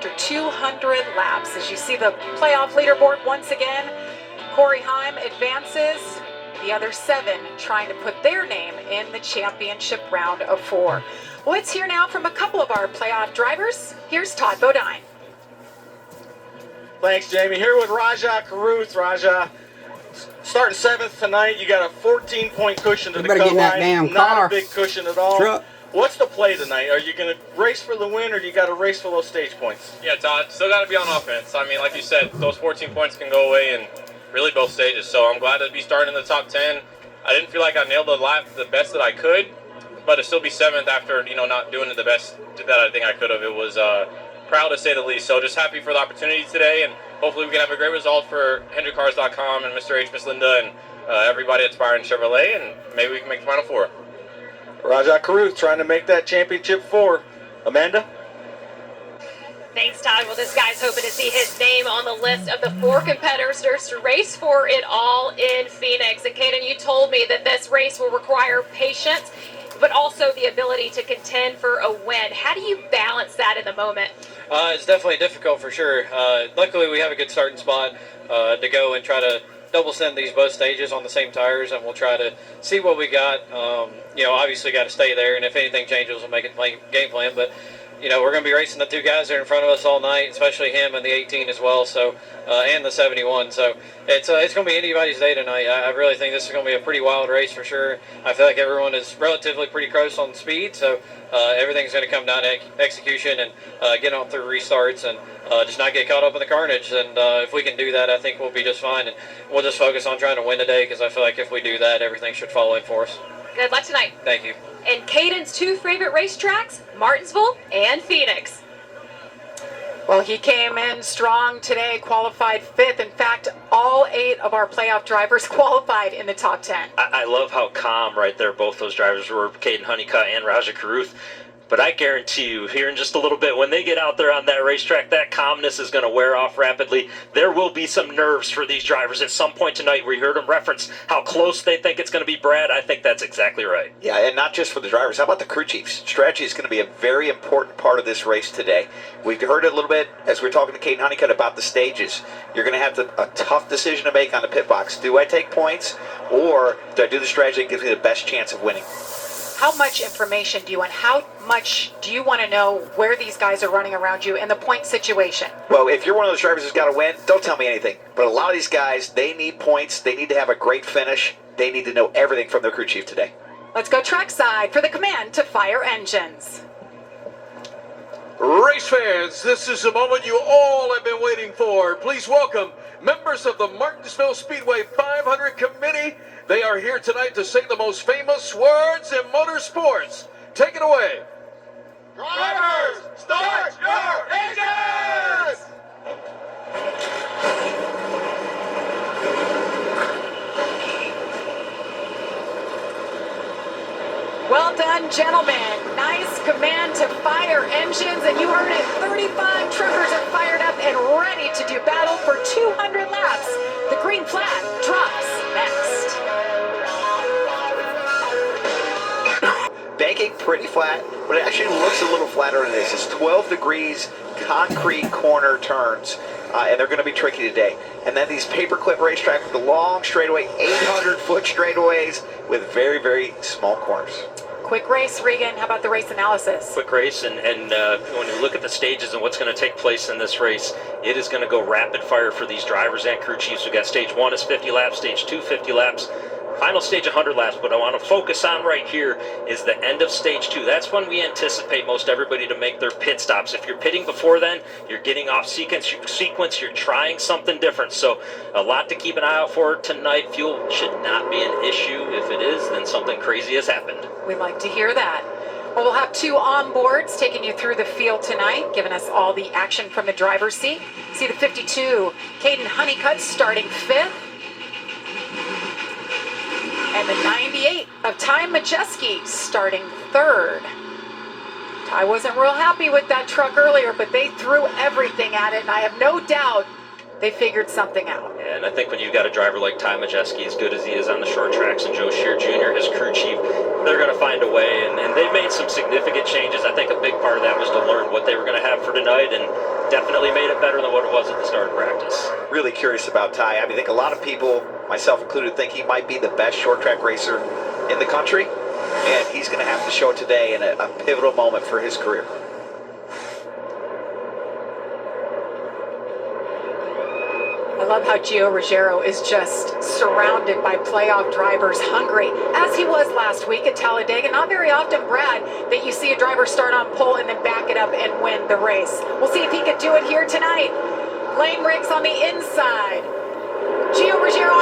after 200 laps. As you see the playoff leaderboard once again, Corey Heim advances. The other 7 trying to put their name in the championship round of 4. Well, let's hear now from a couple of our playoff drivers. Here's Todd Bodine. Thanks, Jamie. Here with Raja Caruth. Raja, starting 7th tonight. You got a 14-point cushion to the cut line. Not a big cushion at all. Truck. What's the play tonight? Are you going to race for the win, or do you got to race for those stage points? Yeah, Todd, still got to be on offense. I mean, like you said, those 14 points can go away in really both stages. So I'm glad to be starting in the top 10. I didn't feel like I nailed the lap the best that I could, but to still be 7th after, not doing the best that I think I could have, it was proud to say the least. So just happy for the opportunity today, and hopefully we can have a great result for HendrickCars.com and Mr. H. Miss Linda and everybody at Spire and Chevrolet, and maybe we can make the Final Four. Raja Caruth trying to make that championship 4. Amanda? Thanks, Todd. Well, this guy's hoping to see his name on the list of the 4 competitors to race for it all in Phoenix. And Caden, you told me that this race will require patience, but also the ability to contend for a win. How do you balance that in the moment? It's definitely difficult for sure. Luckily, we have a good starting spot to go and try to double send these both stages on the same tires, and we'll try to see what we got. Obviously got to stay there, and if anything changes, we'll make a game plan. But we're going to be racing the 2 guys that are in front of us all night, especially him and the 18 as well, so and the 71. So it's going to be anybody's day tonight. I really think this is going to be a pretty wild race for sure. I feel like everyone is relatively pretty close on speed, so everything's going to come down to execution and getting on through restarts and just not get caught up in the carnage. And if we can do that, I think we'll be just fine. And we'll just focus on trying to win today, because I feel like if we do that, everything should fall in for us. Good luck tonight. Thank you. And Caden's 2 favorite racetracks, Martinsville and Phoenix. Well, he came in strong today, qualified 5th. In fact, all 8 of our playoff drivers qualified in the top 10. I love how calm right there both those drivers were, Caden Honeycutt and Raja Caruth. But I guarantee you, here in just a little bit, when they get out there on that racetrack, that calmness is going to wear off rapidly. There will be some nerves for these drivers at some point tonight. We heard them reference how close they think it's going to be. Brad, I think that's exactly right. Yeah, and not just for the drivers. How about the crew chiefs? Strategy is going to be a very important part of this race today. We've heard a little bit as we were talking to Caden Honeycutt about the stages. You're going to have a tough decision to make on the pit box. Do I take points, or do I do the strategy that gives me the best chance of winning? How much information do you want? How much do you want to know where these guys are running around you in the point situation? Well, if you're one of those drivers who's got to win, don't tell me anything. But a lot of these guys, they need points. They need to have a great finish. They need to know everything from their crew chief today. Let's go trackside for the command to fire engines. Race fans, this is the moment you all have been waiting for. Please welcome members of the Martinsville Speedway 500 Committee. They are here tonight to say the most famous words in motorsports. Take it away. Drivers, start your engines! Well done, gentlemen. Nice command to fire engines, and you heard it. 35 truckers are fired up and ready to do battle for 200 laps. The green flag drops next. Banking pretty flat, but it actually looks a little flatter than this. It's 12 degrees, concrete corner turns, and they're going to be tricky today. And then these paperclip racetrack with the long straightaway, 800-foot straightaways with very, very small corners. Quick race, Regan. How about the race analysis? Quick race, and when you look at the stages and what's going to take place in this race, it is going to go rapid fire for these drivers and crew chiefs. We've got stage 1 is 50 laps, stage 2 50 laps, final stage 100 laps. What I want to focus on right here is the end of stage 2. That's when we anticipate most everybody to make their pit stops. If you're pitting before then, you're getting off sequence, you're trying something different. So a lot to keep an eye out for tonight. Fuel should not be an issue. If it is, then something crazy has happened. We like to hear that. Well, we'll have 2 onboards taking you through the field tonight, giving us all the action from the driver's seat. See the 52, Caden Honeycutt starting 5th. And the 98 of Ty Majeski starting 3rd. Ty wasn't real happy with that truck earlier, but they threw everything at it, and I have no doubt they figured something out. Yeah, and I think when you've got a driver like Ty Majeski, as good as he is on the short tracks, and Joe Shear Jr., his crew chief, they're going to find a way, and they've made some significant changes. I think a big part of that was to learn what they were going to have for tonight, and definitely made it better than what it was at the start of practice. Really curious about Ty. I mean, I think a lot of people, myself included, think he might be the best short track racer in the country, and he's going to have to show it today in a pivotal moment for his career. I love how Gio Ruggiero is just surrounded by playoff drivers hungry, as he was last week at Talladega. Not very often, Brad, that you see a driver start on pole and then back it up and win the race. We'll see if he could do it here tonight. Lane Riggs on the inside. Gio Ruggiero